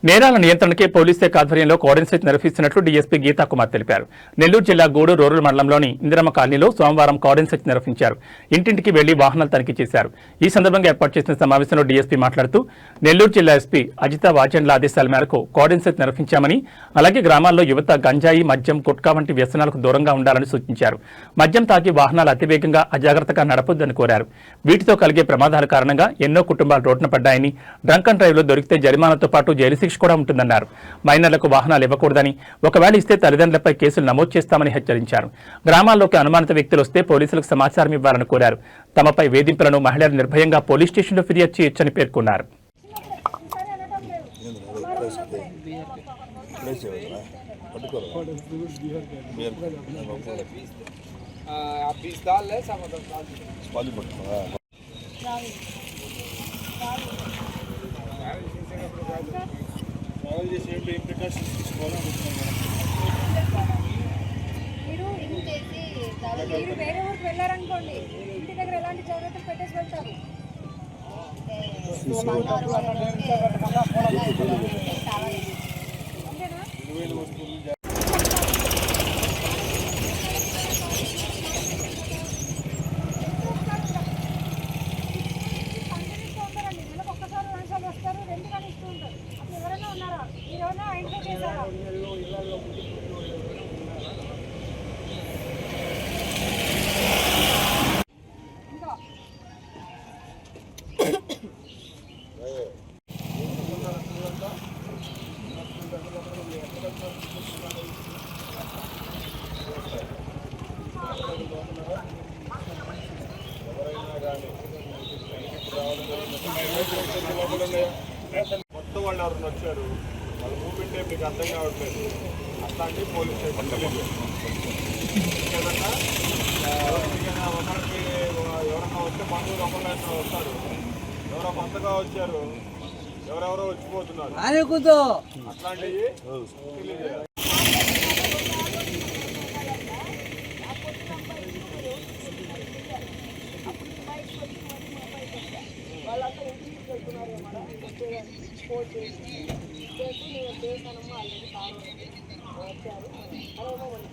నేరాల నియంత్రణకే పోలీస్ శాఖ ఆధ్వర్యంలో కోఆర్డినేషన్ నిర్వహిస్తున్నట్లు డీఎస్పీ గీతా కుమార్ తెలిపారు. నెల్లూరు జిల్లా గూడూరు రూరల్ మండలంలోని ఇందిరమ్మ కాలనీలో సోమవారం కోఆర్డినేషన్ నిర్వహించారు. ఇంటింటికి వెళ్లి వాహనాలు తనిఖీ చేశారు. ఈ సందర్భంగా ఏర్పాటు చేసిన సమావేశంలో డీఎస్పీ మాట్లాడుతూ నెల్లూరు జిల్లా ఎస్పీ అజిత వాజండ్ల ఆదేశాల మేరకు కోఆర్డినేషన్ నిర్వహించామని, అలాగే గ్రామాల్లో యువత గంజాయి, మద్యం, గుట్కా వంటి వ్యసనాలకు దూరంగా ఉండాలని సూచించారు. మద్యం తాగి వాహనాలు అతివేగంగా, అజాగ్రత్తగా నడపొద్దని కోరారు. వీటితో కలిగే ప్రమాదాల కారణంగా ఎన్నో కుటుంబాలు రోడ్డున పడ్డాయని, డ్రంక్ అండ్ డ్రైవ్ లో దొరికితే జరిమానాతో పాటు జైలు శిక్ష కూడా ఉంటుందన్నారు. మైనర్లకు వాహనాలు ఇవ్వకూడదని, ఒకవేళ ఇస్తే తల్లిదండ్రులపై కేసులు నమోదు చేస్తామని హెచ్చరించారు. గ్రామాల్లోకి అనుమానిత వ్యక్తులు వస్తే పోలీసులకు సమాచారం ఇవ్వాలని కోరారు. తమపై వేధింపులను మహిళలు నిర్భయంగా పోలీస్ స్టేషన్లో ఫిర్యాదు చేయొచ్చని పేర్కొన్నారు. మీరు వేరే ఊరికి వెళ్ళారనుకోండి, ఇంటి దగ్గర ఎలాంటి జాగ్రత్తలు పెట్టేసి వెళ్తారు. ఒక్కసారి 2 సార్లు వస్తారు, 2 కానీ ఇస్తూ ఉంటారు. అప్పుడు ఎవరైనా ఉన్నారా? మీరు ఎవరైనా ఐడెంటిఫై చేశారా? మొత్తం వాళ్ళు ఎవరైనా వచ్చారు, వాళ్ళ మూమెంట్ మీకు అర్థం కావట్లేదు. అట్లాంటి పోలీస్ స్టేషన్ ఒకరికి ఎవరన్నా వస్తే బంధువులు ఒకళ్ళు వస్తారు, ఎవరో కొత్తగా వచ్చారు, ఎవరెవరో వచ్చిపోతున్నారు. అట్లాంటివి తెలియజేయాలి. వాళ్ళంతా ఇంటికి వెళ్తున్నారు స్పోర్ట్ చేసి దేవస్థానంలో ఆల్రెడీ కారు వచ్చారు. అలాగే వాళ్ళు